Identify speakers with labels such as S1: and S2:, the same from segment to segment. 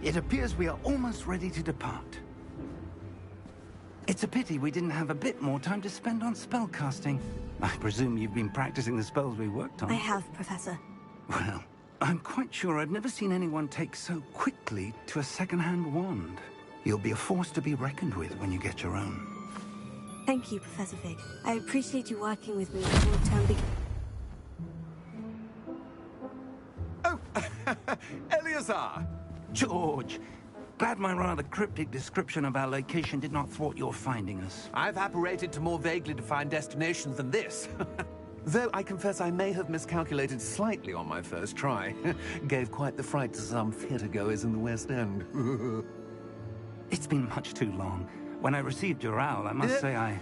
S1: It appears we are almost ready to depart. It's a pity we didn't have a bit more time to spend on spellcasting. I presume you've been practicing the spells we worked on.
S2: I have, Professor.
S1: Well, I'm quite sure I've never seen anyone take so quickly to a second-hand wand. You'll be a force to be reckoned with when you get your own.
S2: Thank you, Professor Fig. I appreciate you working with me before the term begins.
S3: Oh, Eleazar!
S1: George, glad my rather cryptic description of our location did not thwart your finding us.
S3: I've apparated to more vaguely defined destinations than this. Though I confess I may have miscalculated slightly on my first try. Gave quite the fright to some theatre-goers in the West End.
S1: It's been much too long. When I received your owl, I must say I...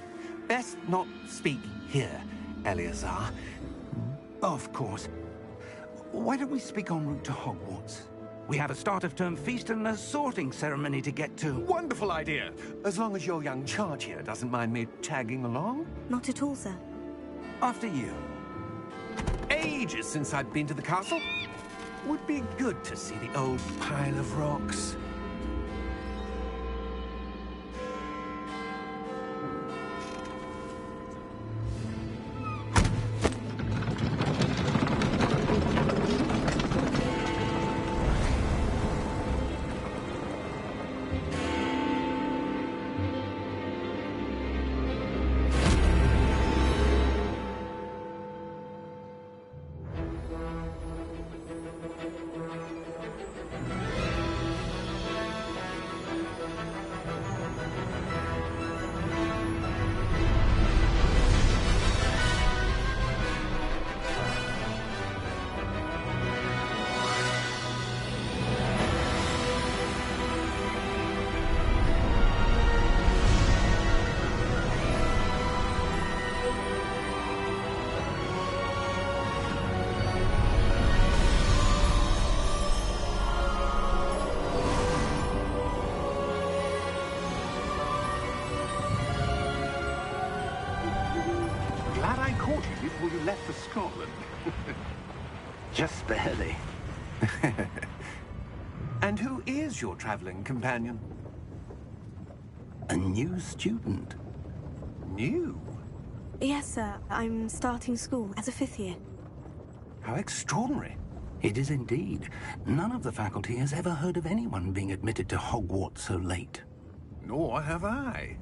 S3: Best not speak here, Eleazar.
S1: Of course. Why don't we speak en route to Hogwarts? We have a start-of-term feast and a sorting ceremony to get to.
S3: Wonderful idea! As long as your young charge here doesn't mind me tagging along.
S2: Not at all, sir.
S1: After you.
S3: Ages since I've been to the castle. Would be good to see the old pile of rocks.
S1: Before you left for Scotland. Just barely.
S3: And who is your traveling companion?
S1: A new student.
S3: New?
S2: Yes, sir. I'm starting school as a 5th year.
S3: How extraordinary.
S1: It is indeed. None of the faculty has ever heard of anyone being admitted to Hogwarts so late.
S3: Nor have I.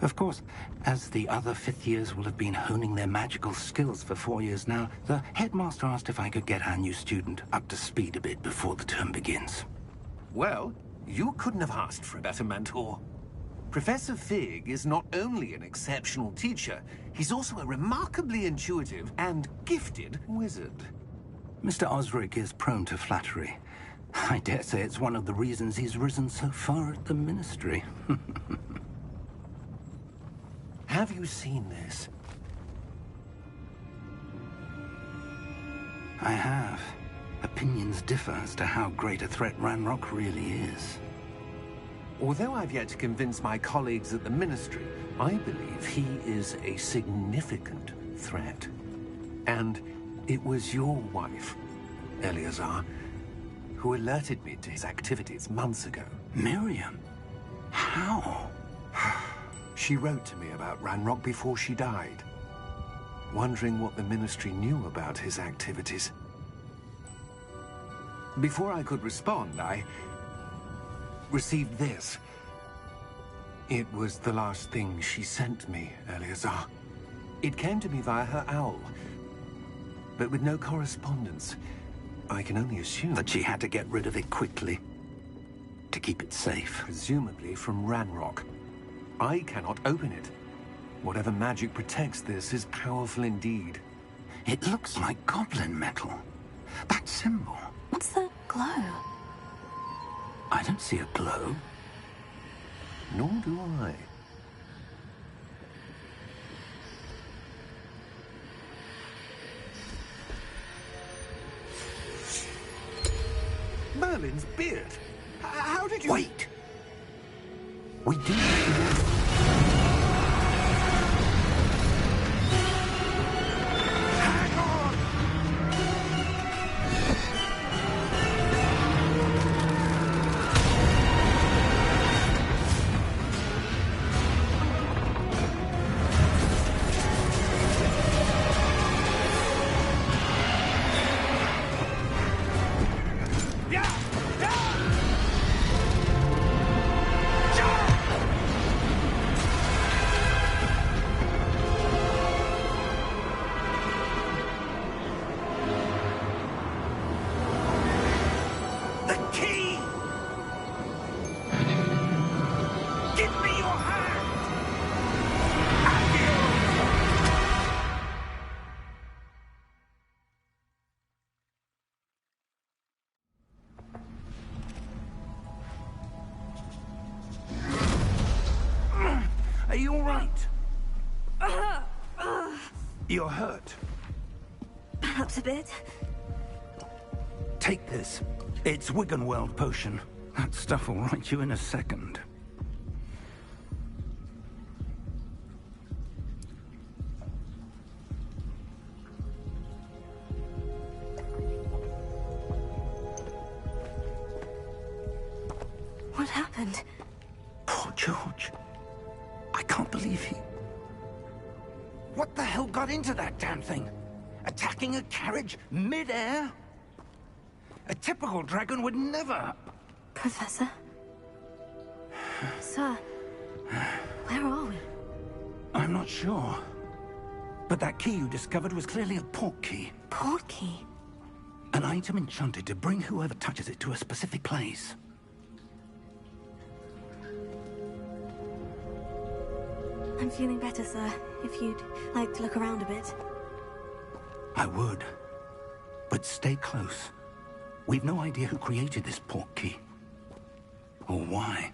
S1: Of course, as the other 5th years will have been honing their magical skills for 4 years now, the headmaster asked if I could get our new student up to speed a bit before the term begins.
S3: Well, you couldn't have asked for a better mentor. Professor Fig is not only an exceptional teacher, he's also a remarkably intuitive and gifted wizard.
S1: Mr. Osric is prone to flattery. I dare say it's one of the reasons he's risen so far at the Ministry.
S3: Have you seen this?
S1: I have. Opinions differ as to how great a threat Ranrock really is.
S3: Although I've yet to convince my colleagues at the Ministry, I believe he is a significant threat. And it was your wife, Eleazar, who alerted me to his activities months ago.
S1: Miriam? How?
S3: She wrote to me about Ranrock before she died, wondering what the Ministry knew about his activities. Before I could respond, I received this. It was the last thing she sent me, Eleazar. It came to me via her owl, but with no correspondence. I can only assume
S1: that she had to get rid of it quickly, to keep it safe.
S3: Presumably from Ranrock. I cannot open it. Whatever magic protects this is powerful indeed.
S1: It looks like goblin metal. That symbol.
S2: What's that glow?
S1: I don't see a glow.
S3: Nor do I. Merlin's beard. How did you...
S1: Wait! We do...
S3: Hang on!
S1: You're hurt.
S2: Perhaps a bit.
S1: Take this. It's Wiggenweld potion. That stuff will right you in a second.
S2: What happened?
S1: Poor George. I can't believe he... What the hell got into that damn thing? Attacking a carriage mid-air? A typical dragon would never...
S2: Professor? Sir, where are we?
S1: I'm not sure. But that key you discovered was clearly a port key.
S2: Port key?
S1: An item enchanted to bring whoever touches it to a specific place.
S2: I'm feeling better, sir. If you'd like to look around a bit.
S1: I would. But stay close. We've no idea who created this port key. Or why.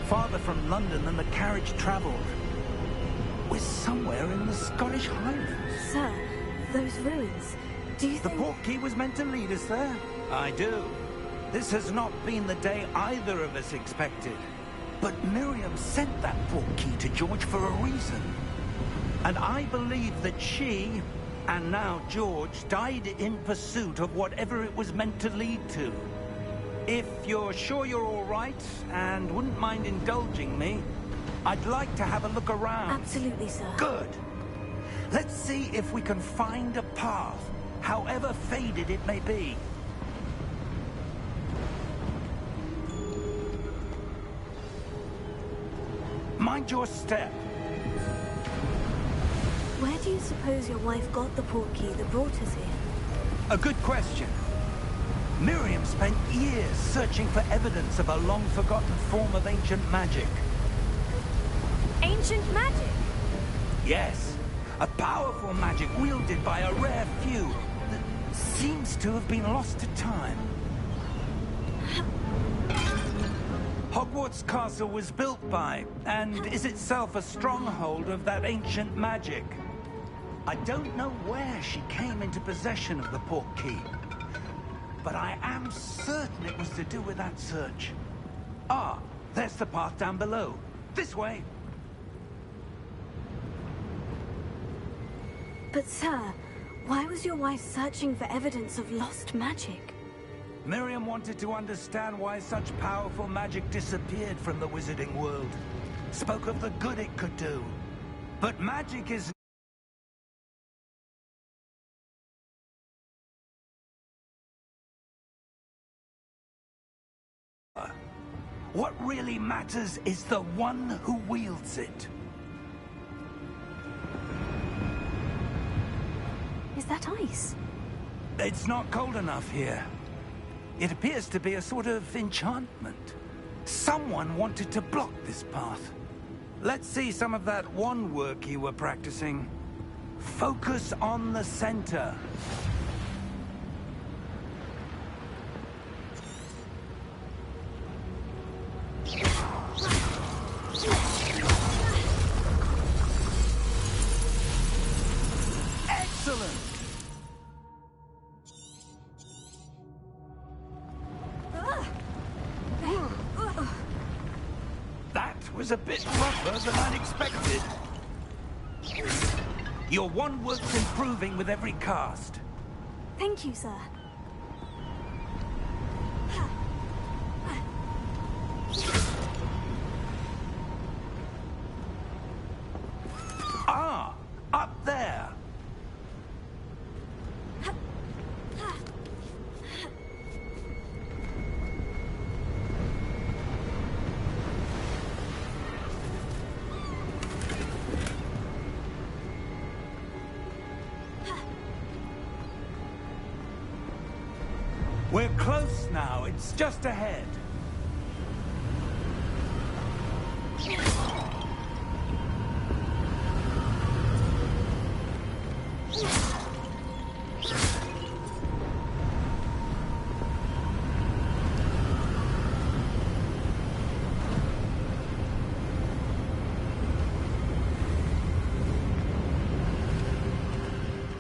S1: Farther from London than the carriage travelled. We're somewhere in the Scottish Highlands.
S2: Sir, those ruins, do you think...
S1: The port key was meant to lead us there? I do. This has not been the day either of us expected. But Miriam sent that port key to George for a reason. And I believe that she, and now George, died in pursuit of whatever it was meant to lead to. If you're sure you're all right, and wouldn't mind indulging me, I'd like to have a look around.
S2: Absolutely, sir.
S1: Good. Let's see if we can find a path, however faded it may be. Mind your step.
S2: Where do you suppose your wife got the port key that brought us here?
S1: A good question. Miriam spent years searching for evidence of a long-forgotten form of ancient magic.
S2: Ancient magic?
S1: Yes, a powerful magic wielded by a rare few that seems to have been lost to time. Hogwarts Castle was built by, and is itself a stronghold of that ancient magic. I don't know where she came into possession of the port key, but I am certain it was to do with that search. Ah, there's the path down below. This way.
S2: But sir, why was your wife searching for evidence of lost magic?
S1: Miriam wanted to understand why such powerful magic disappeared from the wizarding world. Spoke of the good it could do. But magic is... What really matters is the one who wields it.
S2: Is that ice?
S1: It's not cold enough here. It appears to be a sort of enchantment. Someone wanted to block this path. Let's see some of that wand work you were practicing. Focus on the center. Excellent! That was a bit rougher than I'd expected. Your wand work's improving with every cast.
S2: Thank you, sir.
S1: We're close now. It's just ahead.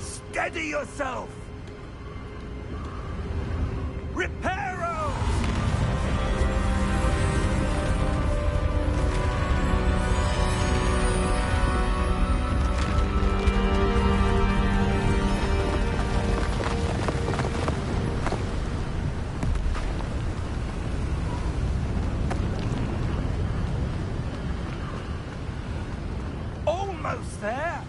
S1: Steady yourself! Reparo! Almost there!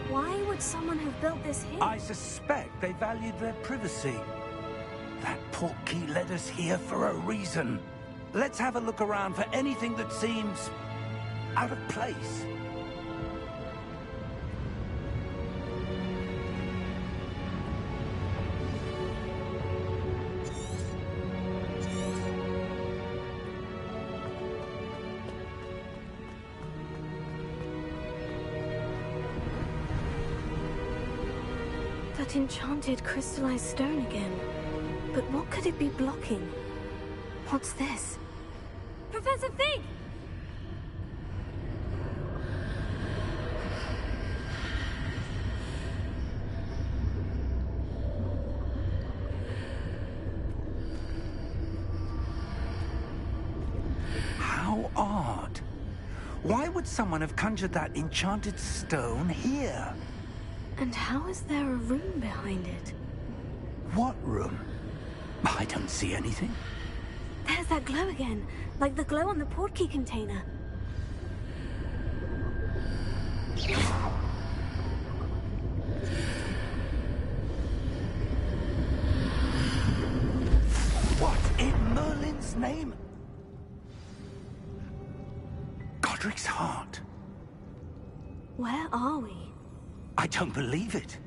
S2: Why would someone have built this here?
S1: I suspect they valued their privacy. That portkey led us here for a reason. Let's have a look around for anything that seems out of place.
S2: That enchanted crystallized stone again. But what could it be blocking? What's this? Professor Fig!
S1: How odd. Why would someone have conjured that enchanted stone here?
S2: And how is there a room behind it?
S1: What room? I don't see anything.
S2: There's that glow again, like the glow on the portkey container.
S1: What in Merlin's name? Godric's heart.
S2: Where are we?
S1: I don't believe it.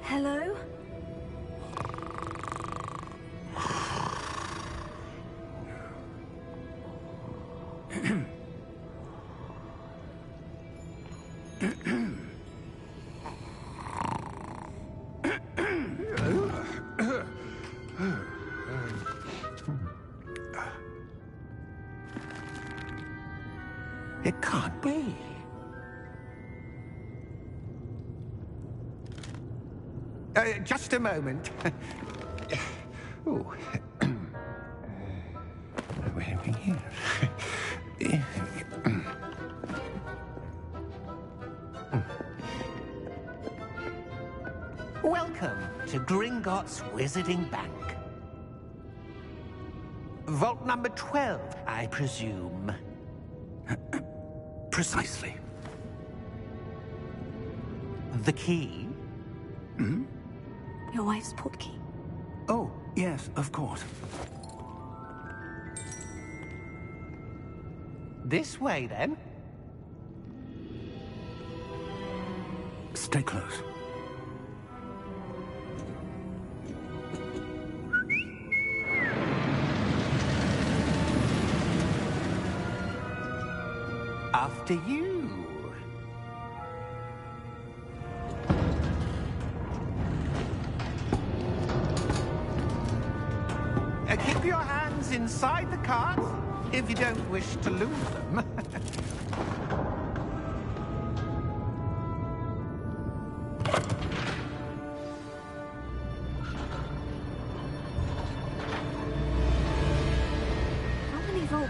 S2: Hello?
S3: It can't be. Just a moment. Oh. Where are we here? Welcome to Gringotts Wizarding Bank. Vault number 12, I presume.
S1: Precisely.
S3: The key?
S1: Hmm?
S2: Your wife's portkey.
S1: Oh, yes, of course.
S3: This way, then.
S1: Stay close.
S3: After you. Keep your hands inside the cart if you don't wish to lose them.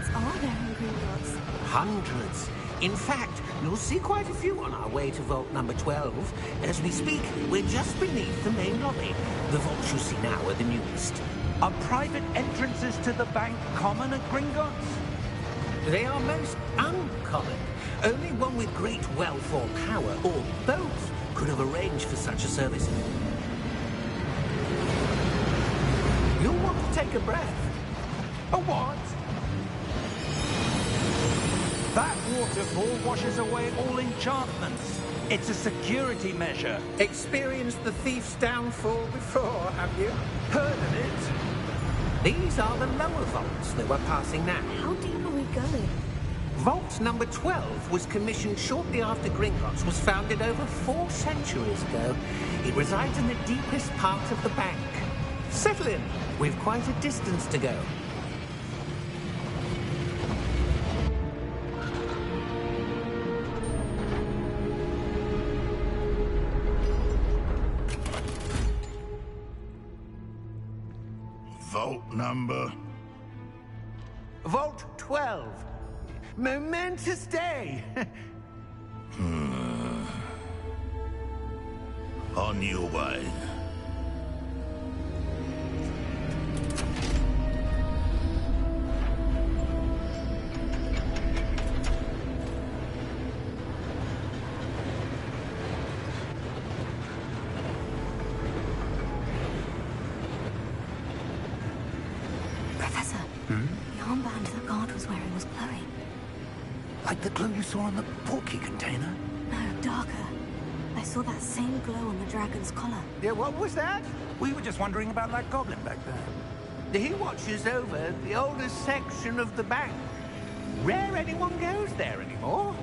S2: portals are there in Gringotts?
S4: Hundreds. In fact, you'll see quite a few on our way to vault number 12. As we speak, we're just beneath the main lobby. The vaults you see now are the newest.
S1: Are private entrances to the bank common at Gringotts?
S4: They are most uncommon. Only one with great wealth or power, or both, could have arranged for such a service. You'll want to take a breath.
S1: A what? That waterfall washes away all enchantments. It's a security measure.
S4: Experienced the thief's downfall before, have you?
S1: Heard of it?
S4: These are the lower vaults that we're passing now.
S2: How deep are we going?
S4: Vault number 12 was commissioned shortly after Gringotts was founded over 4 centuries ago. It resides in the deepest part of the bank. Settle in. We've quite a distance to go.
S5: Vault number?
S1: Vault 12. Momentous day.
S5: On your way.
S2: Professor, the armband the guard was wearing was glowing.
S1: Like the glow you saw on the portkey container?
S2: No, darker. I saw that same glow on the dragon's collar.
S1: Yeah, what was that? We were just wondering about that goblin back there.
S4: He watches over the oldest section of the bank. Rare anyone goes there anymore.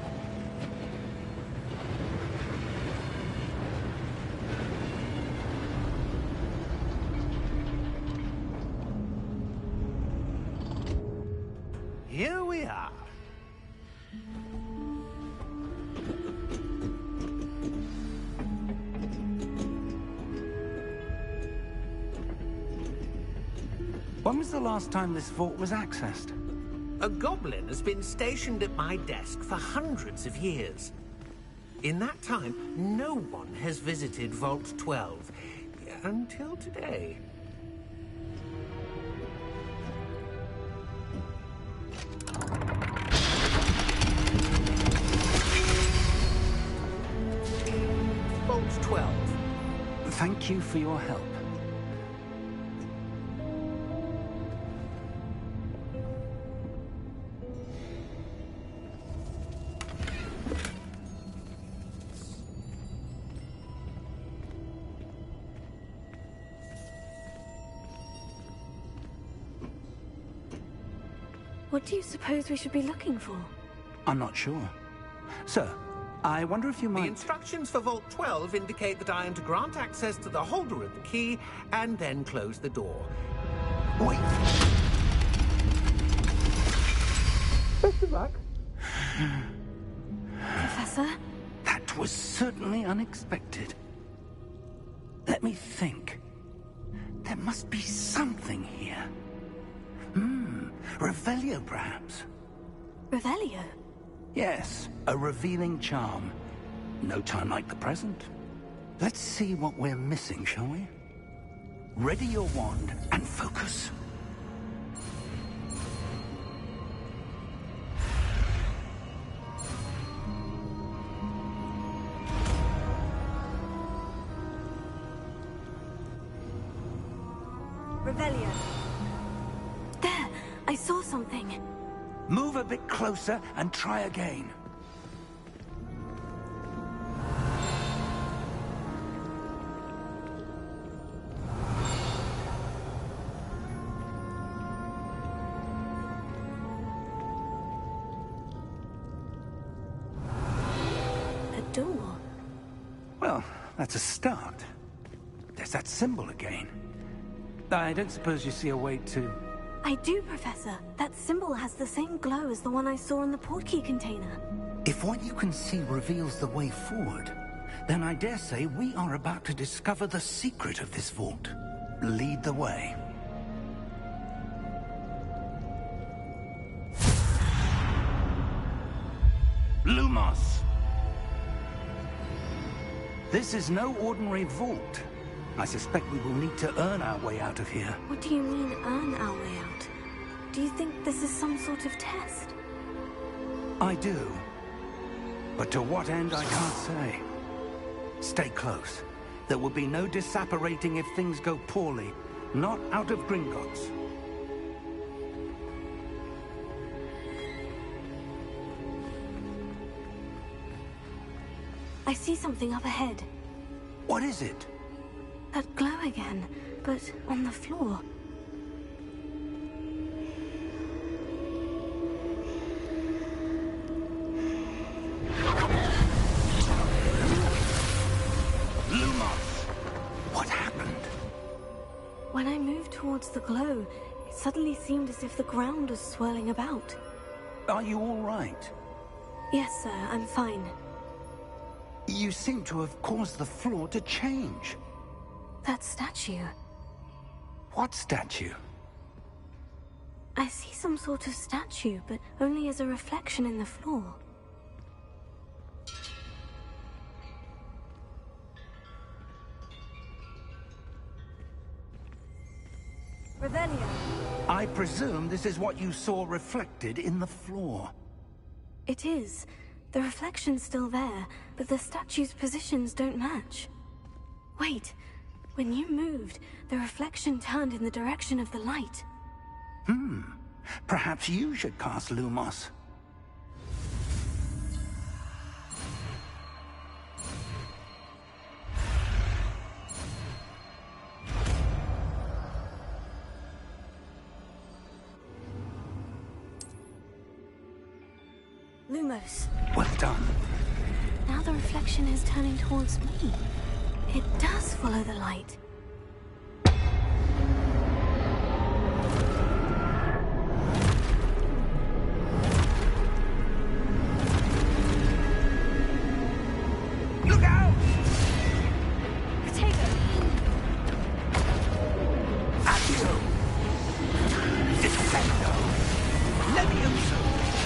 S4: Here we are.
S1: When was the last time this vault was accessed?
S4: A goblin has been stationed at my desk for hundreds of years. In that time, no one has visited Vault 12 until today. Vault 12.
S1: Thank you for your help.
S2: What do you suppose we should be looking for?
S1: I'm not sure. Sir, I wonder if you
S4: The
S1: might...
S4: instructions for Vault 12 indicate that I am to grant access to the holder of the key and then close the door.
S1: Wait!
S4: Best of luck.
S2: Professor?
S1: That was certainly unexpected. Let me think. There must be something here. Revelio, perhaps?
S2: Revelio?
S1: Yes, a revealing charm. No time like the present. Let's see what we're missing, shall we? Ready your wand and focus.
S2: Revelio. There! I saw something.
S1: Move a bit closer and try again.
S2: A door.
S1: Well, that's a start. There's that symbol again. I don't suppose you see a way to...
S2: I do, Professor. That symbol has the same glow as the one I saw in the portkey container.
S1: If what you can see reveals the way forward, then I dare say we are about to discover the secret of this vault. Lead the way. Lumos! This is no ordinary vault. I suspect we will need to earn our way out of here.
S2: What do you mean, earn our way out? Do you think this is some sort of test?
S1: I do. But to what end, I can't say. Stay close. There will be no disapparating if things go poorly. Not out of Gringotts.
S2: I see something up ahead.
S1: What is it?
S2: That glow again, but on the floor.
S1: Lumos! What happened?
S2: When I moved towards the glow, it suddenly seemed as if the ground was swirling about.
S1: Are you all right?
S2: Yes, sir, I'm fine.
S1: You seem to have caused the floor to change.
S2: That statue.
S1: What statue?
S2: I see some sort of statue, but only as a reflection in the floor. Revelio.
S1: I presume this is what you saw reflected in the floor.
S2: It is. The reflection's still there, but the statue's positions don't match. Wait. When you moved, the reflection turned in the direction of the light.
S1: Perhaps you should cast Lumos.
S2: Lumos.
S1: Well done.
S2: Now the reflection is turning towards me. It does follow the light.
S1: Look out!
S2: Potato!
S1: Accio! Defendo! Levioso!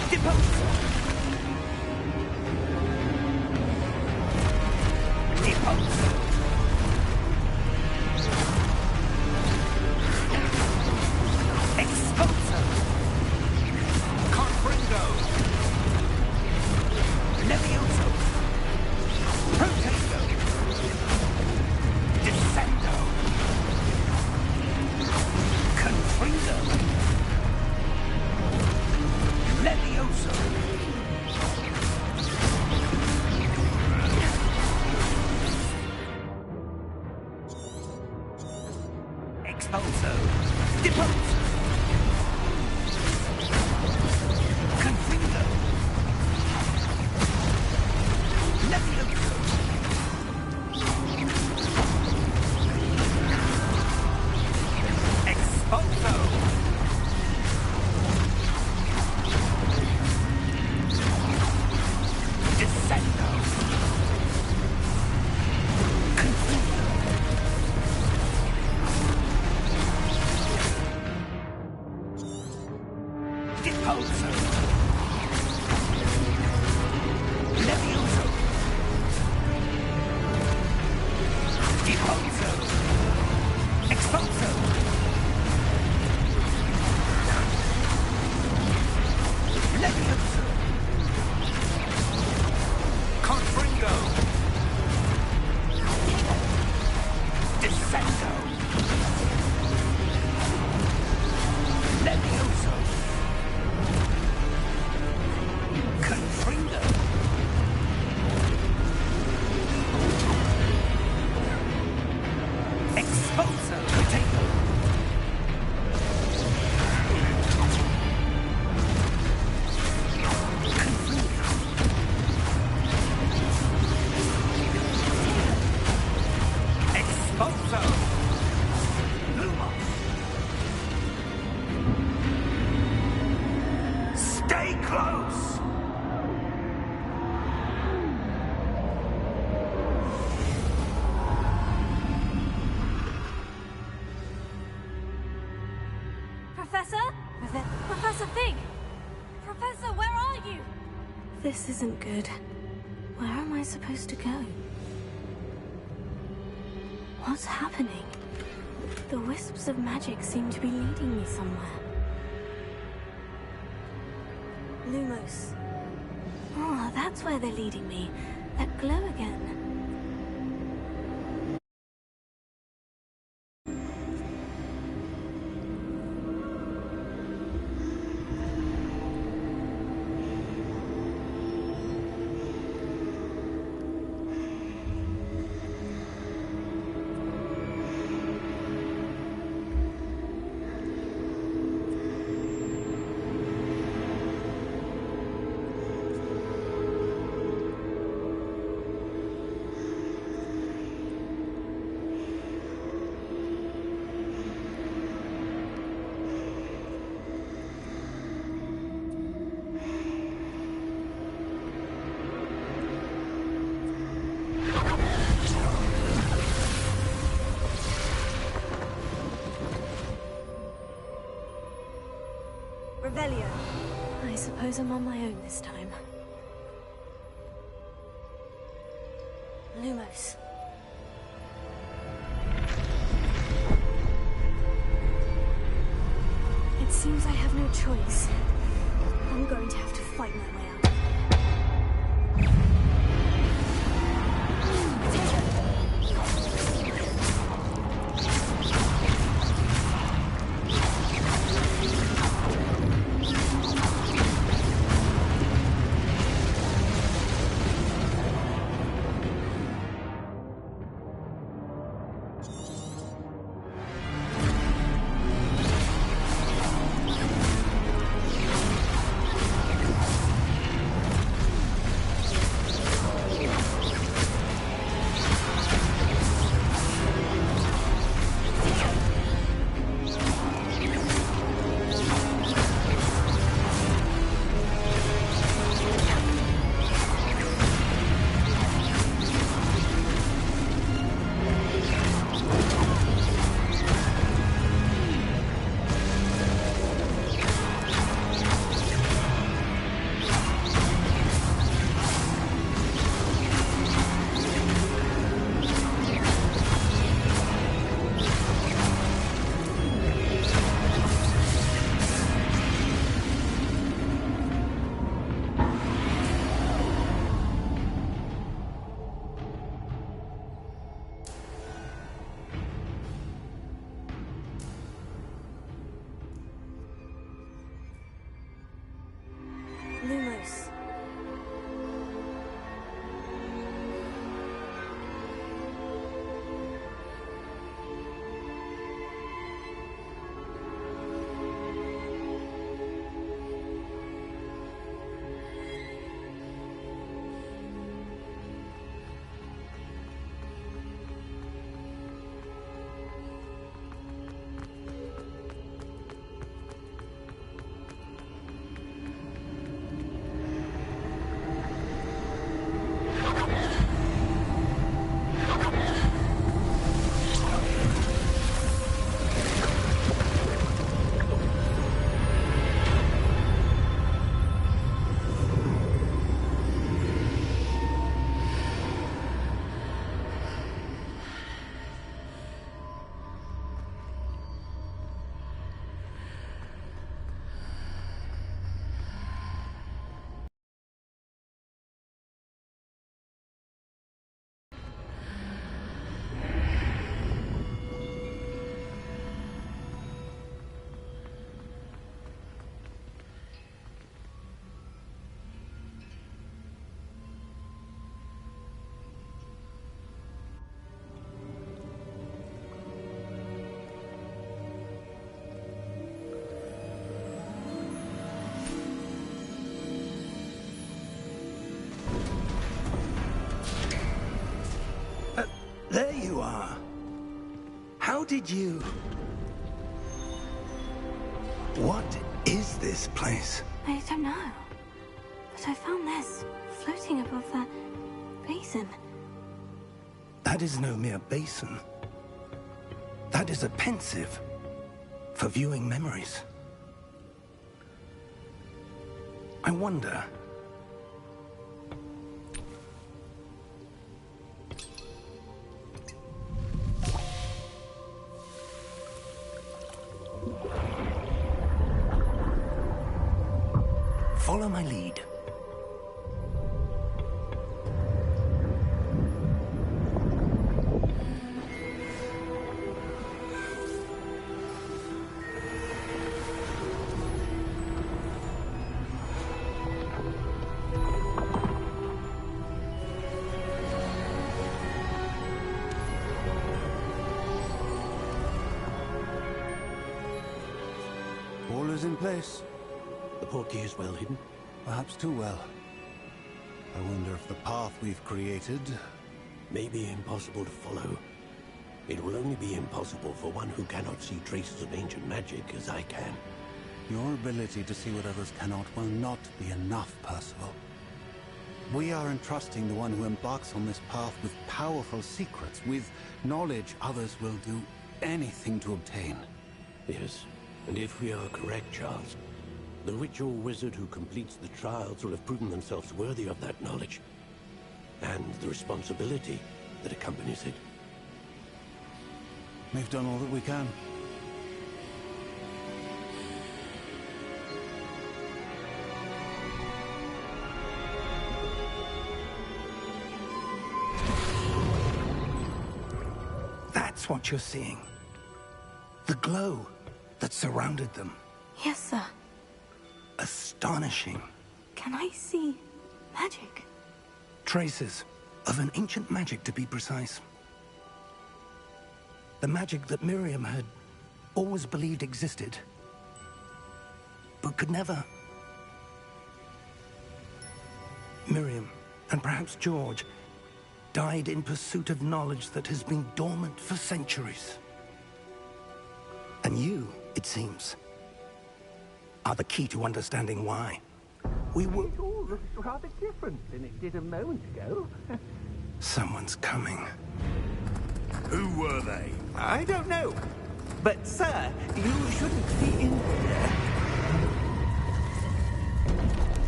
S1: Deposo! Deposo! Exposo! Confringo! Levioso! Protego! Descendo! Confringo! Levioso! Expulso! Deposo! Confringo! Levioso! Expulso! Descendo! Confringo! Deposo! Levioso! Deposo! Expulso! Levioso! Confringo! Descendo! Levioso! Confringo! Expulso! Potato! Confringo! Expulso! Lumos! Stay close!
S2: Professor? Professor Fig! Professor, where are you? This isn't good. Where am I supposed to go? What's happening? The wisps of magic seem to be leading me somewhere. Lumos. Oh, that's where they're leading me. That glow again. Revelio. I suppose I'm on my own this time. Lumos. It seems I have no choice. I'm going to have to fight my way out. Lumos.
S1: There you are. How did you... What is this place?
S2: I don't know. But I found this floating above that basin.
S1: That is no mere basin. That is a pensive for viewing memories. I wonder, Follow my lead.
S6: All is in place.
S7: The portkey is well hidden.
S6: Perhaps too well. I wonder if the path we've created...
S7: May be impossible to follow. It will only be impossible for one who cannot see traces of ancient magic as I can.
S6: Your ability to see what others cannot will not be enough, Percival. We are entrusting the one who embarks on this path with powerful secrets, with knowledge others will do anything to obtain.
S7: Yes, and if we are correct, Charles, the witch or wizard who completes the trials will have proven themselves worthy of that knowledge, and the responsibility that accompanies it.
S6: We've done all that we can.
S1: That's what you're seeing. The glow that surrounded them.
S2: Yes, sir.
S1: Astonishing.
S2: Can I see magic?
S1: Traces of an ancient magic, to be precise. The magic that Miriam had always believed existed, but could never. Miriam, and perhaps George, died in pursuit of knowledge that has been dormant for centuries. And you, it seems, are the key to understanding why. We were...
S4: It all looks rather different than it did a moment ago.
S1: Someone's coming.
S5: Who were they?
S4: I don't know. But, sir, you shouldn't be in here.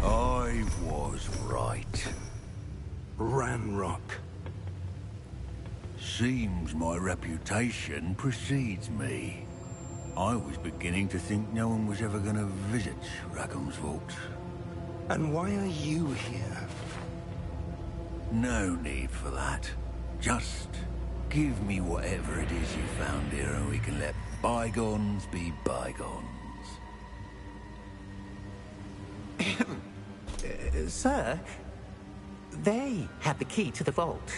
S5: I was right.
S1: Ranrock.
S5: Seems my reputation precedes me. I was beginning to think no one was ever going to visit Rackham's vault.
S1: And why are you here?
S5: No need for that. Just give me whatever it is you found here and we can let bygones be bygones.
S4: Sir, they had the key to the vault.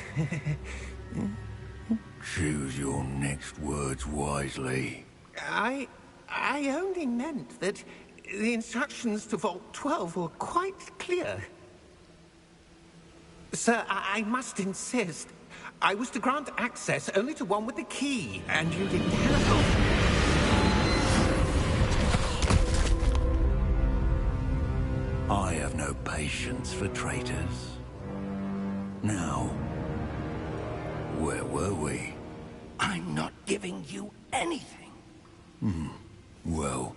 S5: Choose your next words wisely.
S4: I only meant that the instructions to Vault 12 were quite clear. Sir, I must insist. I was to grant access only to one with the key, and you didn't help.
S5: I have no patience for traitors. Now, where were we?
S1: I'm not giving you anything.
S5: Well,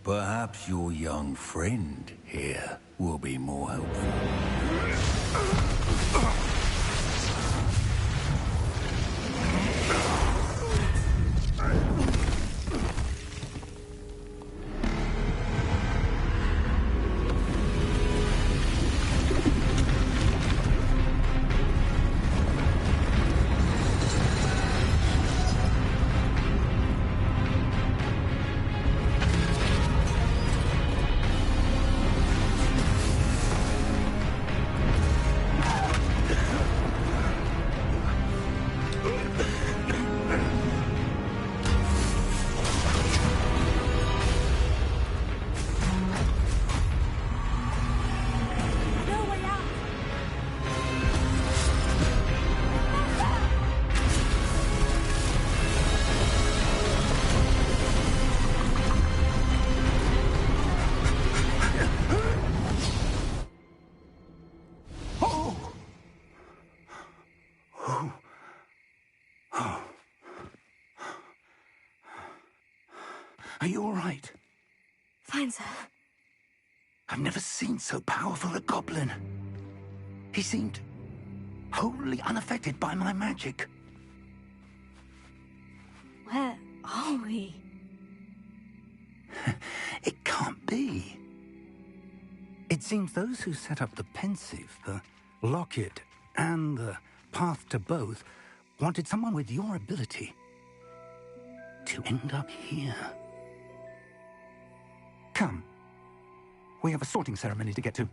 S5: perhaps your young friend here will be more helpful.
S1: Are you all right?
S2: Fine, sir.
S1: I've never seen so powerful a goblin. He seemed wholly unaffected by my magic.
S2: Where are we?
S1: It can't be. It seems those who set up the pensive, the locket, and the path to both wanted someone with your ability to end up here. Come. We have a sorting ceremony to get to.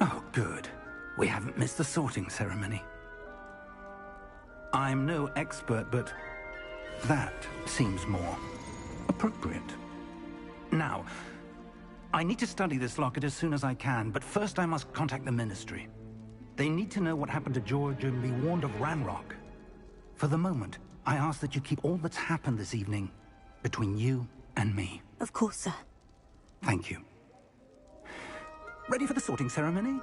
S1: Oh, good. We haven't missed the sorting ceremony. I'm no expert, but that seems more appropriate. Now, I need to study this locket as soon as I can, but first I must contact the Ministry. They need to know what happened to George and be warned of Ranrock. For the moment, I ask that you keep all that's happened this evening between you and me.
S2: Of course, sir.
S1: Thank you. Ready for the sorting ceremony?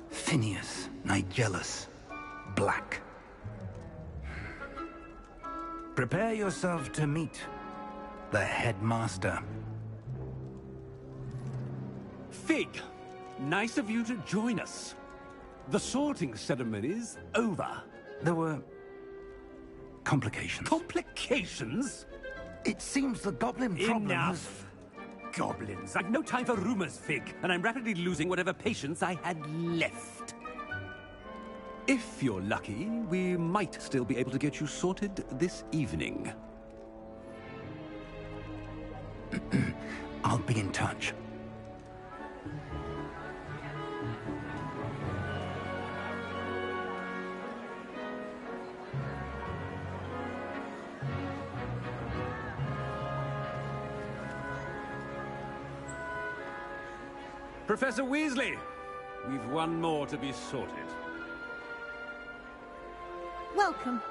S1: Phineas, Nigellus, Black. Prepare yourself to meet the headmaster.
S8: Fig, nice of you to join us. The sorting ceremony's over.
S1: There were complications.
S8: Complications?
S1: It seems the goblin problem
S8: Enough! Goblins. I've no time for rumors, Fig, and I'm rapidly losing whatever patience I had left. If you're lucky, we might still be able to get you sorted this evening.
S1: I'll be in touch.
S8: Professor Weasley, we've one more to be sorted.
S9: Welcome.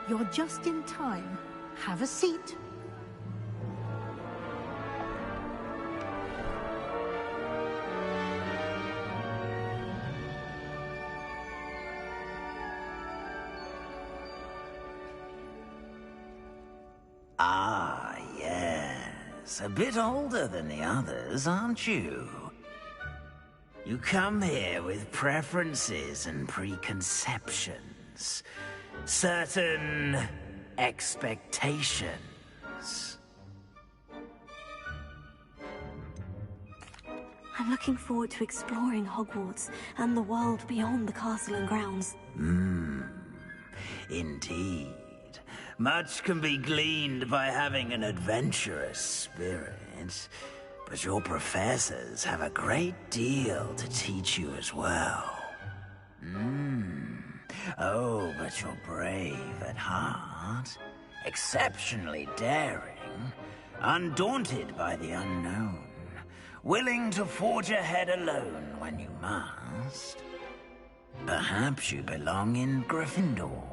S9: You're just in time. Have a seat.
S10: Ah, yes. A bit older than the others, aren't you? You come here with preferences and preconceptions. Certain expectations.
S2: I'm looking forward to exploring Hogwarts and the world beyond the castle and grounds.
S10: Indeed. Much can be gleaned by having an adventurous spirit, but your professors have a great deal to teach you as well. Oh, but you're brave at heart, exceptionally daring, undaunted by the unknown, willing to forge ahead alone when you must. Perhaps you belong in Gryffindor.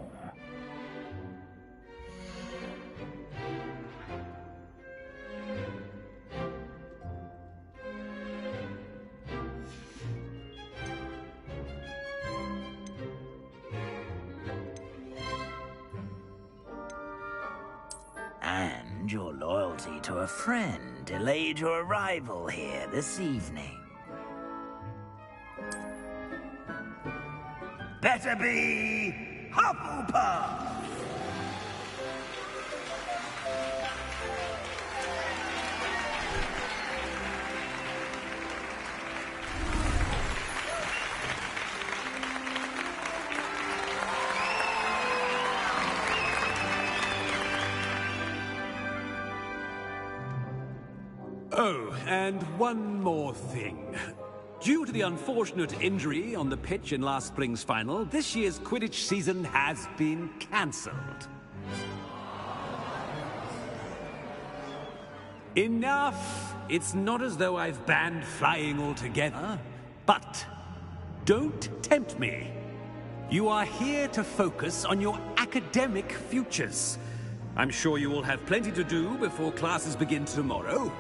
S10: And your loyalty to a friend delayed your arrival here this evening. Better be Hufflepuff!
S8: Oh, and one more thing. Due to the unfortunate injury on the pitch in last spring's final, this year's Quidditch season has been cancelled. Enough! It's not as though I've banned flying altogether, but don't tempt me. You are here to focus on your academic futures. I'm sure you will have plenty to do before classes begin tomorrow.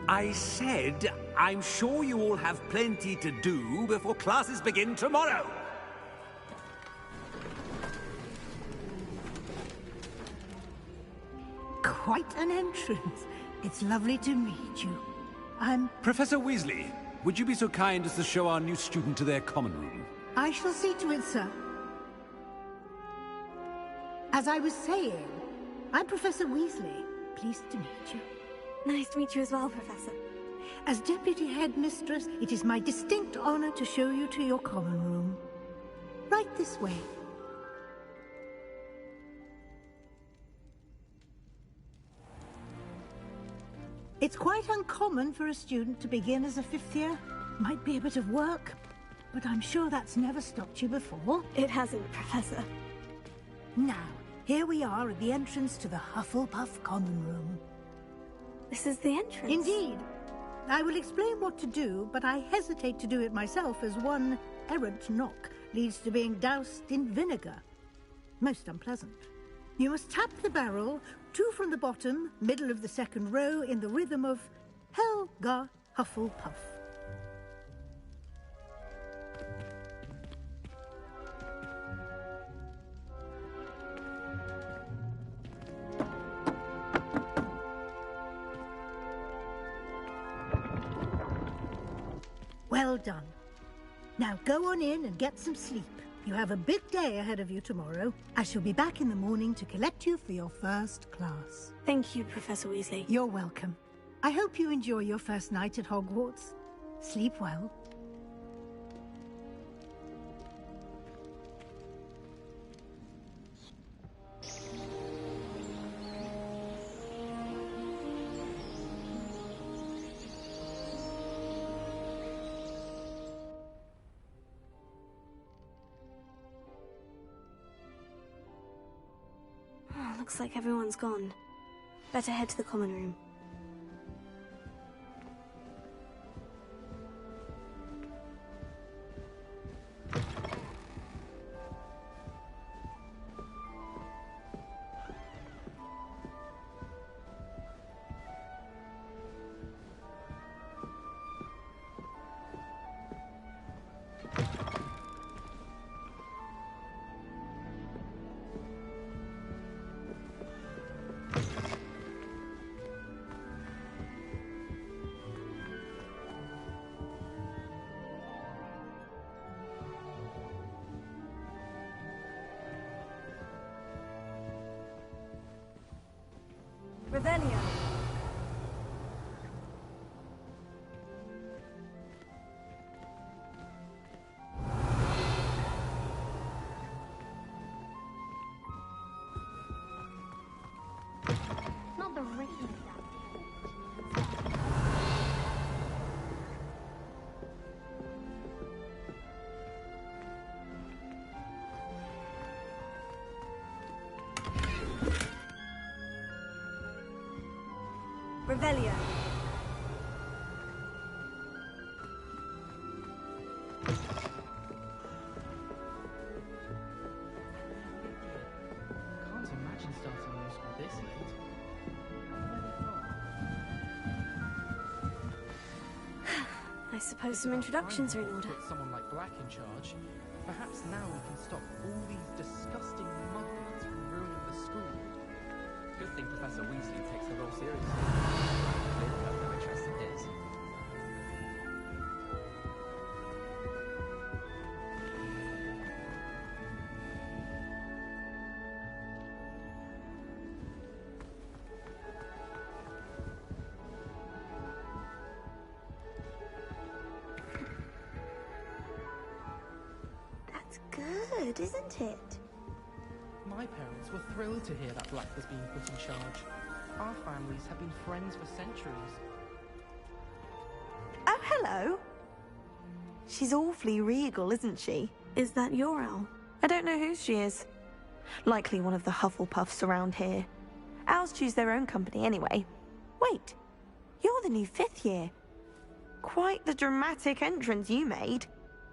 S8: I said, I'm sure you all have plenty to do before classes begin tomorrow.
S9: Quite an entrance. It's lovely to meet you.
S8: Professor Weasley, would you be so kind as to show our new student to their common room?
S9: I shall see to it, sir. As I was saying, I'm Professor Weasley. Pleased to meet you.
S2: Nice to meet you as well, Professor.
S9: As Deputy Headmistress, it is my distinct honor to show you to your common room. Right this way. It's quite uncommon for a student to begin as a fifth year. Might be a bit of work, but I'm sure that's never stopped you before.
S2: It hasn't, Professor.
S9: Now, here we are at the entrance to the Hufflepuff common room.
S2: This is the entrance?
S9: Indeed. I will explain what to do, but I hesitate to do it myself as one errant knock leads to being doused in vinegar. Most unpleasant. You must tap the barrel, 2 from the bottom, middle of the second row, in the rhythm of Helga Hufflepuff. Well done. Now go on in and get some sleep. You have a big day ahead of you tomorrow. I shall be back in the morning to collect you for your first class.
S2: Thank you, Professor Weasley.
S9: You're welcome. I hope you enjoy your first night at Hogwarts. Sleep well.
S2: Looks like everyone's gone. Better head to the common room. Revelio. I suppose some introductions are in order.
S11: Put someone like Black in charge. Perhaps now we can stop all these disgusting muggles from ruining the school. Good thing Professor Weasley takes the role seriously. Clearly has no interest in his.
S12: Good, isn't it?
S11: My parents were thrilled to hear that Black was being put in charge. Our families have been friends for centuries.
S12: Oh, hello. She's awfully regal, isn't she?
S2: Is that your owl?
S12: I don't know who she is. Likely one of the Hufflepuffs around here. Owls choose their own company anyway. Wait, you're the new 5th year. Quite the dramatic entrance you made.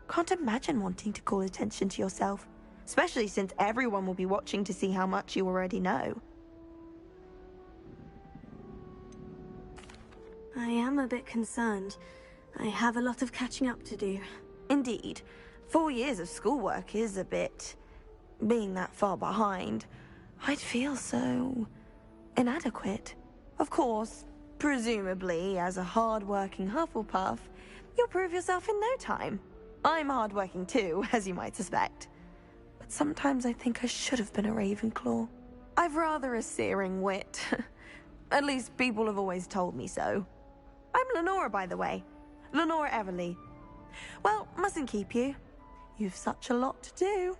S12: Can't imagine wanting to call attention to yourself, especially since everyone will be watching to see how much you already know.
S2: I am a bit concerned. I have a lot of catching up to do.
S12: Indeed. 4 years of schoolwork is a bit... being that far behind. I'd feel so... inadequate. Of course, presumably, as a hard-working Hufflepuff, you'll prove yourself in no time. I'm hard-working too, as you might suspect. But sometimes I think I should have been a Ravenclaw. I've rather a searing wit. At least people have always told me so. I'm Lenora, by the way. Lenora Everly. Well, mustn't keep you. You've such a lot to do.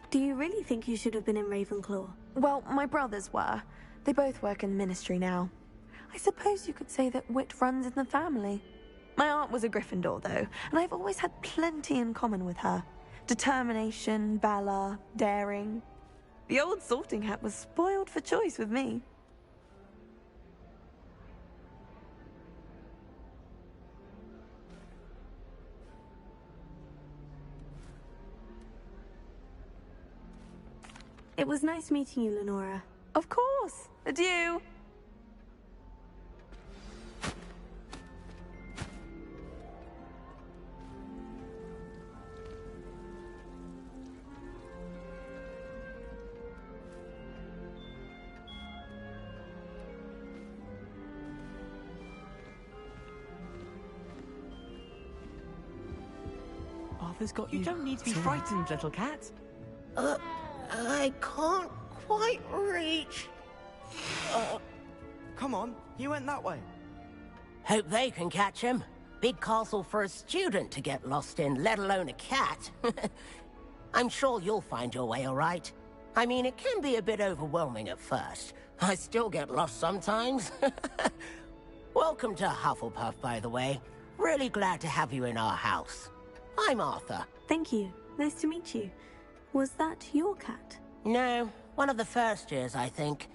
S2: Do you really think you should have been in Ravenclaw?
S12: Well, my brothers were. They both work in the ministry now. I suppose you could say that wit runs in the family. My aunt was a Gryffindor, though, and I've always had plenty in common with her. Determination, valor, daring. The old sorting hat was spoiled for choice with me.
S2: It was nice meeting you, Lenora.
S12: Of course. Adieu.
S11: Arthur's got you. You don't need to be frightened, little cat.
S4: I can't quite reach.
S13: Come on, he went that way.
S14: Hope they can catch him. Big castle for a student to get lost in, let alone a cat. I'm sure you'll find your way all right. I mean, it can be a bit overwhelming at first. I still get lost sometimes. Welcome to Hufflepuff, by the way. Really glad to have you in our house. I'm Arthur.
S2: Thank you. Nice to meet you. Was that your cat?
S14: No, one of the first years, I think.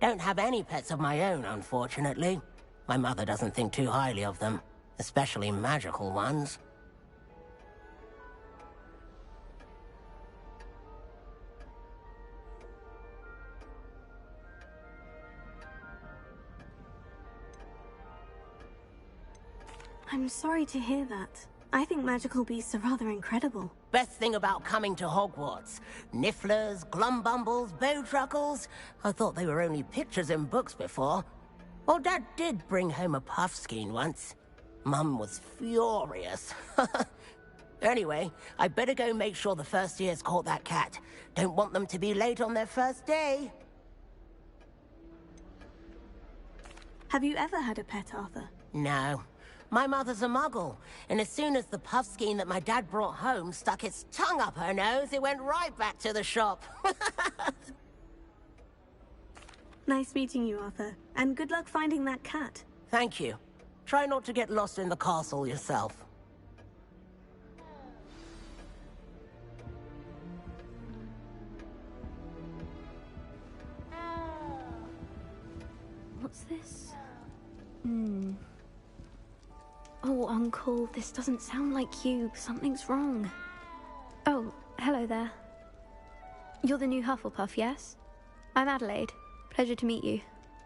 S14: Don't have any pets of my own, unfortunately. My mother doesn't think too highly of them, especially magical ones.
S2: I'm sorry to hear that. I think magical beasts are rather incredible.
S14: Best thing about coming to Hogwarts. Nifflers, Glumbumbles, Bowtruckles. I thought they were only pictures in books before. Well, Dad did bring home a Puffskein once. Mum was furious. Anyway, I better go make sure the first years caught that cat. Don't want them to be late on their first day.
S2: Have you ever had a pet, Arthur?
S14: No. My mother's a muggle, and as soon as the Puffskein that my dad brought home stuck its tongue up her nose, it went right back to the shop.
S2: Nice meeting you, Arthur. And good luck finding that cat.
S14: Thank you. Try not to get lost in the castle yourself.
S2: What's this? Oh, Uncle, this doesn't sound like you. Something's wrong. Oh, hello there.
S13: You're the new Hufflepuff, yes? I'm Adelaide. Pleasure to meet you.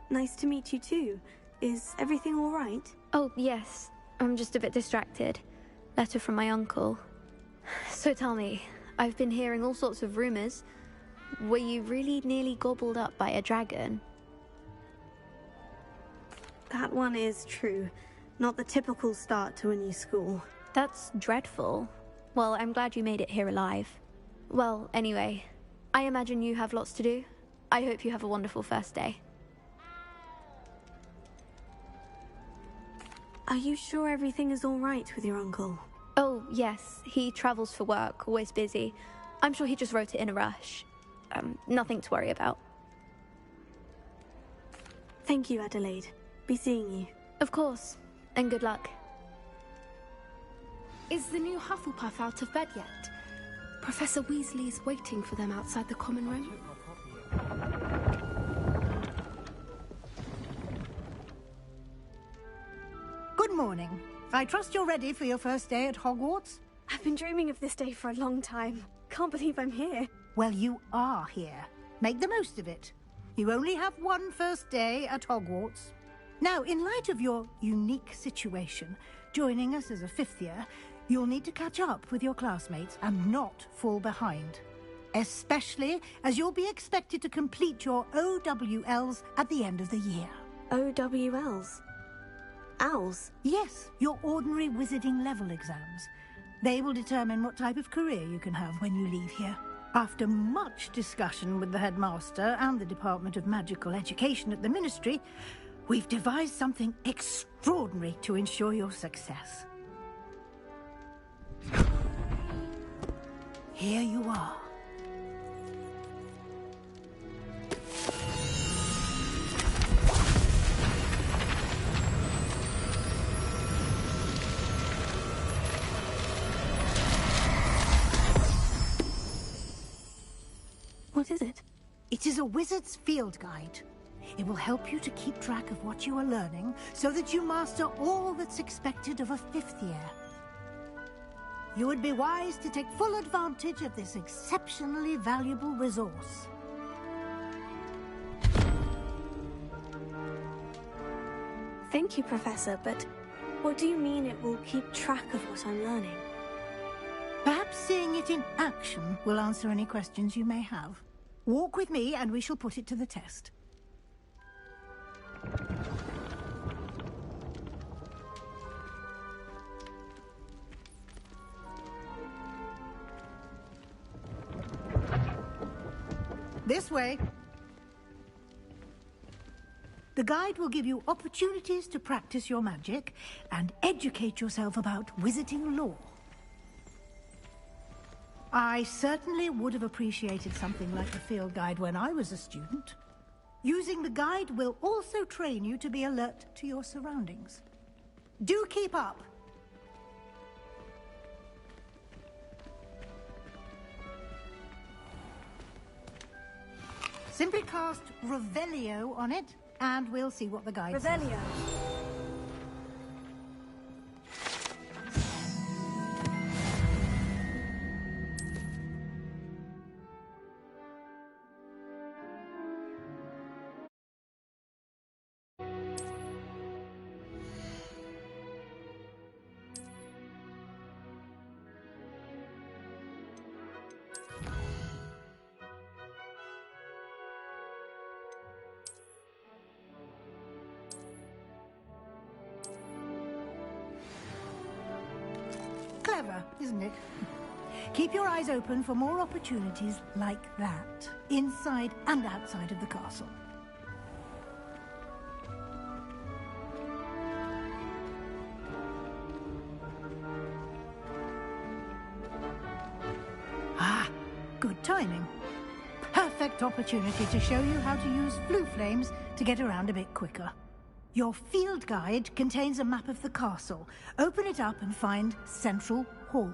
S2: Nice to meet you too. Is everything all right?
S13: Oh, yes. I'm just a bit distracted. Letter from my uncle. So tell me, I've been hearing all sorts of rumors. Were you really nearly gobbled up by a dragon?
S2: That one is true. Not the typical start to a new school.
S13: That's dreadful. Well, I'm glad you made it here alive. Well, anyway, I imagine you have lots to do. I hope you have a wonderful first day.
S2: Are you sure everything is all right with your uncle?
S13: Oh, yes. He travels for work, always busy. I'm sure he just wrote it in a rush. Nothing to worry about.
S2: Thank you, Adelaide. Be seeing you.
S13: Of course. And good luck.
S15: Is the new Hufflepuff out of bed yet? Professor Weasley is waiting for them outside the common room.
S9: Good morning. I trust you're ready for your first day at Hogwarts?
S2: I've been dreaming of this day for a long time. Can't believe I'm here.
S9: Well, you are here. Make the most of it. You only have one first day at Hogwarts. Now, in light of your unique situation, joining us as a fifth year, you'll need to catch up with your classmates and not fall behind. Especially as you'll be expected to complete your OWLs at the end of the year.
S2: OWLs? Owls?
S9: Yes, your ordinary wizarding level exams. They will determine what type of career you can have when you leave here. After much discussion with the headmaster and the Department of Magical Education at the Ministry, we've devised something extraordinary to ensure your success. Here you are.
S2: What is it?
S9: It is a wizard's field guide. It will help you to keep track of what you are learning so that you master all that's expected of a fifth year. You would be wise to take full advantage of this exceptionally valuable resource.
S2: Thank you, Professor, but what do you mean it will keep track of what I'm learning?
S9: Perhaps seeing it in action will answer any questions you may have. Walk with me and we shall put it to the test. This way. The guide will give you opportunities to practice your magic and educate yourself about wizarding lore. I certainly would have appreciated something like the field guide when I was a student. Using the guide will also train you to be alert to your surroundings. Do keep up! Simply cast Revelio on it, and we'll see what the guide says.
S2: Revelio.
S9: Clever, isn't it? Keep your eyes open for more opportunities like that, inside and outside of the castle. Ah, good timing. Perfect opportunity to show you how to use blue flames to get around a bit quicker. Your field guide contains a map of the castle. Open it up and find Central Hall.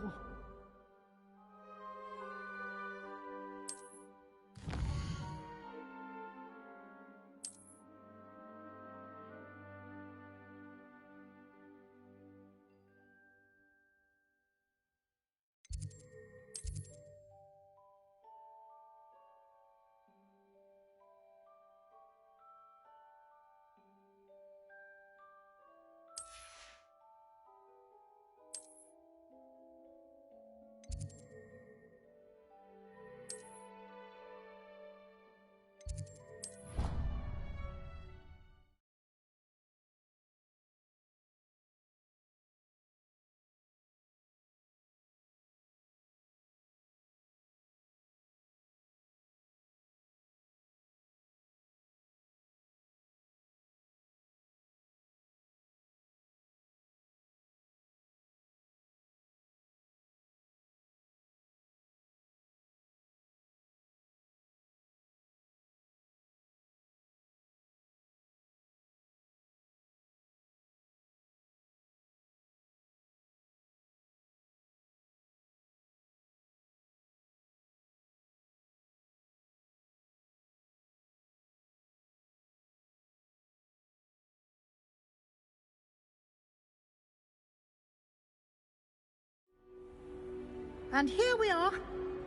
S9: And here we are.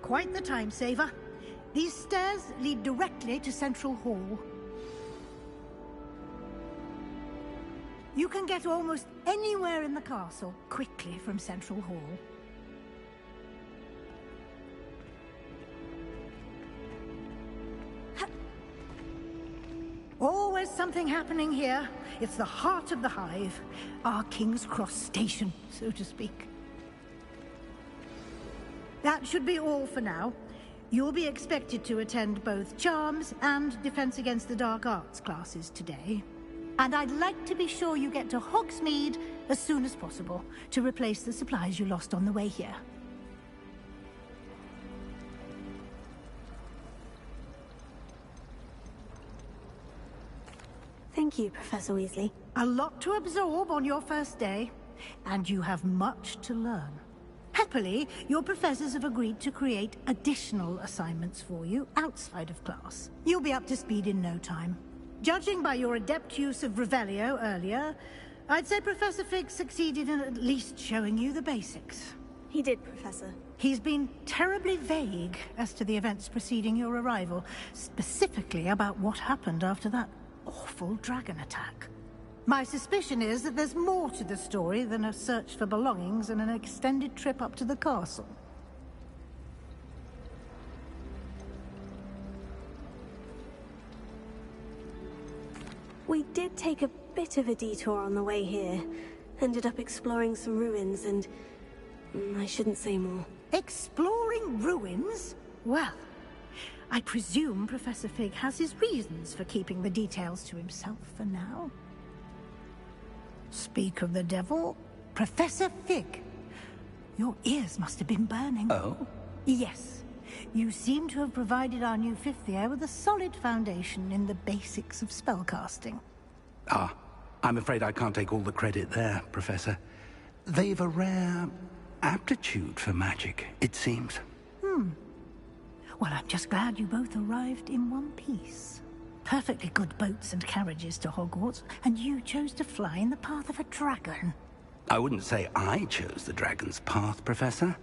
S9: Quite the time saver. These stairs lead directly to Central Hall. You can get almost anywhere in the castle quickly from Central Hall. Always something happening here. It's the heart of the hive. Our King's Cross station, so to speak. That should be all for now. You'll be expected to attend both Charms and Defense Against the Dark Arts classes today. And I'd like to be sure you get to Hogsmeade as soon as possible to replace the supplies you lost on the way here.
S2: Thank you, Professor Weasley.
S9: A lot to absorb on your first day, and you have much to learn. Happily, your professors have agreed to create additional assignments for you outside of class. You'll be up to speed in no time. Judging by your adept use of Revelio earlier, I'd say Professor Fig succeeded in at least showing you the basics.
S2: He did, Professor.
S9: He's been terribly vague as to the events preceding your arrival, specifically about what happened after that awful dragon attack. My suspicion is that there's more to the story than a search for belongings and an extended trip up to the castle.
S2: We did take a bit of a detour on the way here. Ended up exploring some ruins and... I shouldn't say more.
S9: Exploring ruins? Well, I presume Professor Fig has his reasons for keeping the details to himself for now. Speak of the devil, Professor Fig. Your ears must have been burning.
S3: Oh?
S9: Yes. You seem to have provided our new fifth year with a solid foundation in the basics of spellcasting.
S3: Ah, I'm afraid I can't take all the credit there, Professor. They've a rare aptitude for magic, it seems.
S9: Well, I'm just glad you both arrived in one piece. Perfectly good boats and carriages to Hogwarts, and you chose to fly in the path of a dragon.
S3: I wouldn't say I chose the dragon's path, Professor.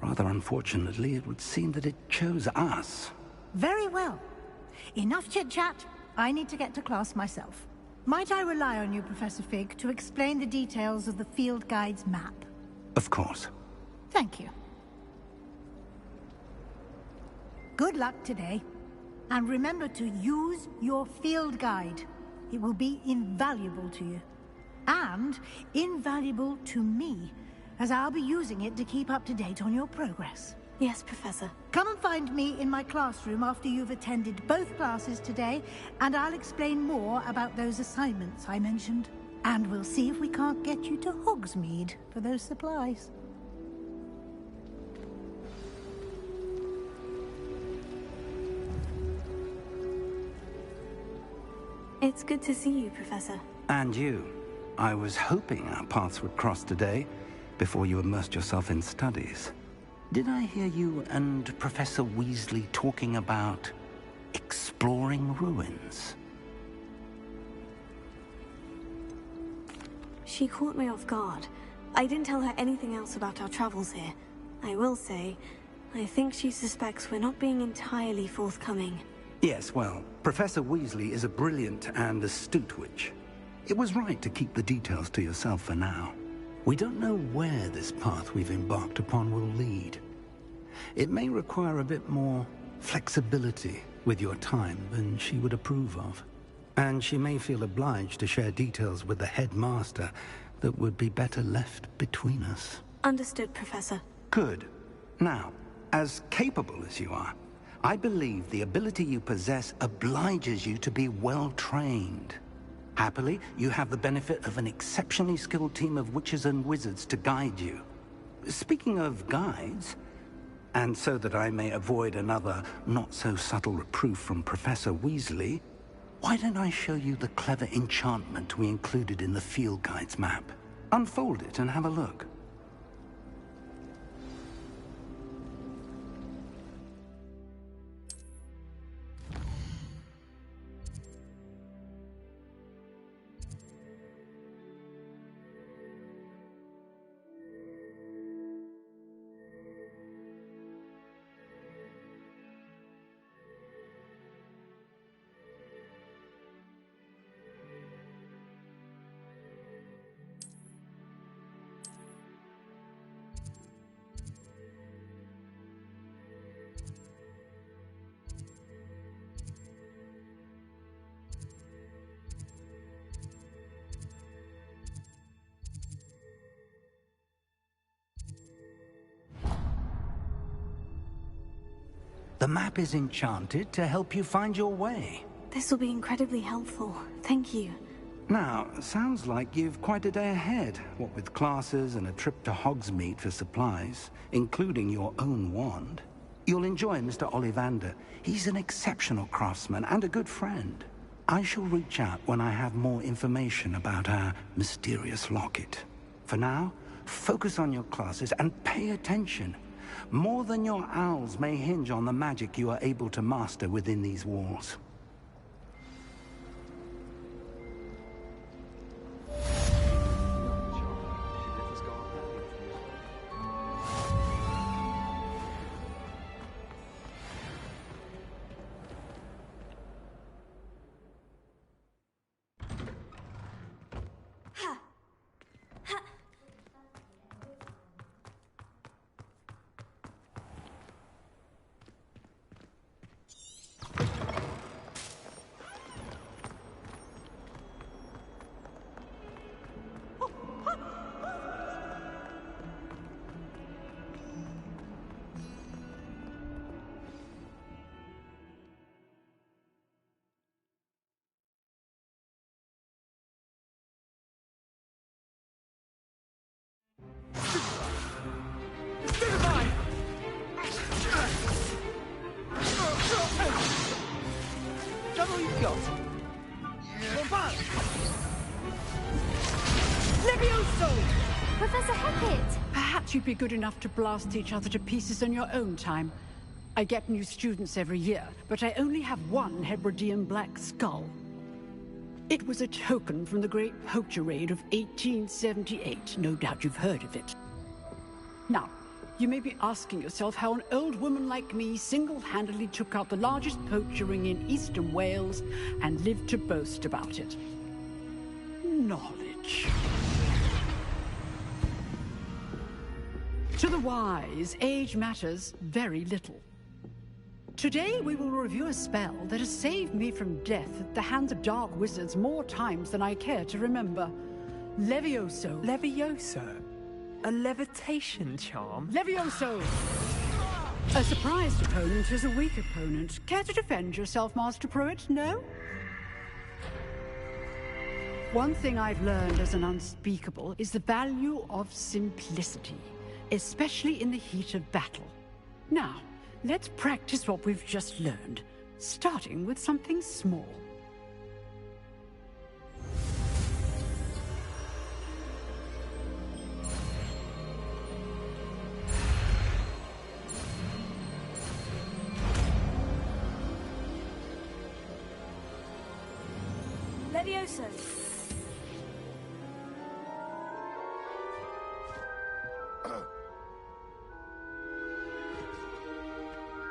S3: Rather unfortunately, it would seem that it chose us.
S9: Very well. Enough chit-chat. I need to get to class myself. Might I rely on you, Professor Fig, to explain the details of the field guide's map?
S3: Of course.
S9: Thank you. Good luck today. And remember to use your field guide. It will be invaluable to you. And invaluable to me, as I'll be using it to keep up to date on your progress.
S2: Yes, Professor.
S9: Come and find me in my classroom after you've attended both classes today, and I'll explain more about those assignments I mentioned. And we'll see if we can't get you to Hogsmeade for those supplies.
S2: It's good to see you, Professor.
S3: And you. I was hoping our paths would cross today, before you immersed yourself in studies. Did I hear you and Professor Weasley talking about exploring ruins?
S2: She caught me off guard. I didn't tell her anything else about our travels here. I will say, I think she suspects we're not being entirely forthcoming.
S3: Yes, well, Professor Weasley is a brilliant and astute witch. It was right to keep the details to yourself for now. We don't know where this path we've embarked upon will lead. It may require a bit more flexibility with your time than she would approve of. And she may feel obliged to share details with the headmaster that would be better left between us.
S2: Understood, Professor.
S3: Good. Now, as capable as you are, I believe the ability you possess obliges you to be well-trained. Happily, you have the benefit of an exceptionally skilled team of witches and wizards to guide you. Speaking of guides, and so that I may avoid another not-so-subtle reproof from Professor Weasley, why don't I show you the clever enchantment we included in the field guide's map? Unfold it and have a look.
S1: The map is enchanted to help you find your way.
S2: This will be incredibly helpful. Thank you.
S1: Now, sounds like you've quite a day ahead, what with classes and a trip to Hogsmeade for supplies, including your own wand. You'll enjoy Mr. Ollivander. He's an exceptional craftsman and a good friend. I shall reach out when I have more information about our mysterious locket. For now, focus on your classes and pay attention. More than your owls may hinge on the magic you are able to master within these walls.
S16: Professor Hackett! Perhaps you'd be good enough to blast each other to pieces on your own time. I get new students every year, but I only have one Hebridean black skull. It was a token from the Great Poacher Raid of 1878. No doubt you've heard of it. Now, you may be asking yourself how an old woman like me single-handedly took out the largest poacher ring in eastern Wales and lived to boast about it. Knowledge. To the wise, age matters very little. Today we will review a spell that has saved me from death at the hands of dark wizards more times than I care to remember. Levioso.
S11: Levioso? A levitation charm?
S16: Levioso! A surprised opponent is a weak opponent. Care to defend yourself, Master Pruitt? No? One thing I've learned as an unspeakable is the value of simplicity, especially in the heat of battle. Now, let's practice what we've just learned, starting with something small.
S2: Levioso.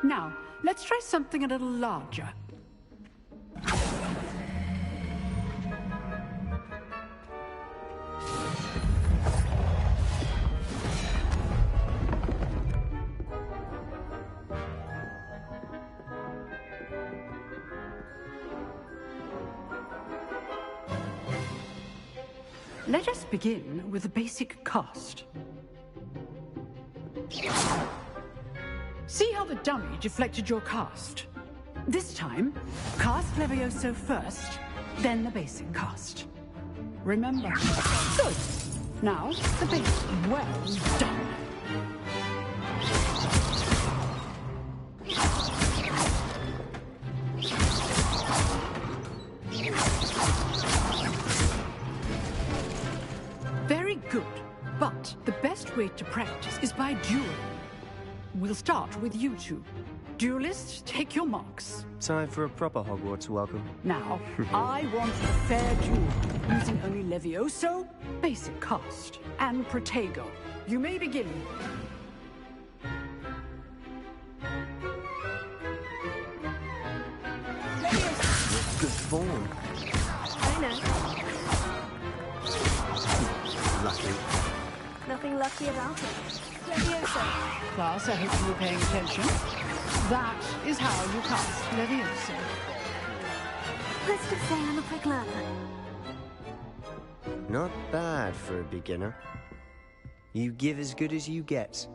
S16: Now, let's try something a little larger. Let us begin with a basic cast. See how the dummy deflected your cast? This time, cast Levioso first, then the basic cast. Remember. Good. Now, the basic. Well done. Very good. But the best way to practice is by dueling. We'll start with you two. Duelists, take your marks.
S17: Time for a proper Hogwarts welcome.
S16: Now, I want a fair duel, using only Levioso, basic cast, and Protego. You may begin.
S17: Levioso! Good form.
S2: I know.
S17: Lucky.
S2: Nothing lucky about it. Levioso.
S16: Class, I hope you were paying attention. That is how you cast Levioso.
S2: Let's just say I'm a quick learner.
S17: Not bad for a beginner. You give as good as you get.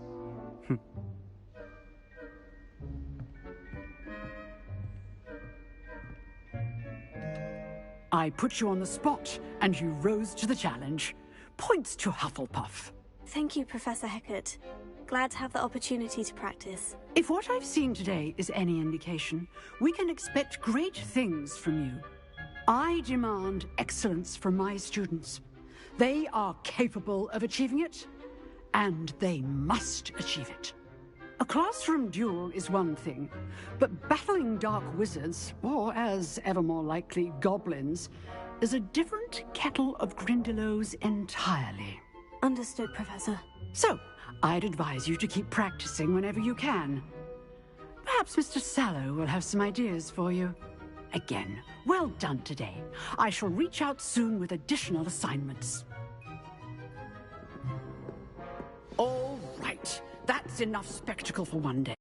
S16: I put you on the spot, and you rose to the challenge. Points to Hufflepuff.
S2: Thank you, Professor Hecat. Glad to have the opportunity to practice.
S16: If what I've seen today is any indication, we can expect great things from you. I demand excellence from my students. They are capable of achieving it, and they must achieve it. A classroom duel is one thing, but battling dark wizards, or as ever more likely, goblins, is a different kettle of Grindylows entirely.
S2: Understood, Professor.
S16: So, I'd advise you to keep practicing whenever you can. Perhaps Mr. Sallow will have some ideas for you. Again, well done today. I shall reach out soon with additional assignments. All right. That's enough spectacle for one day.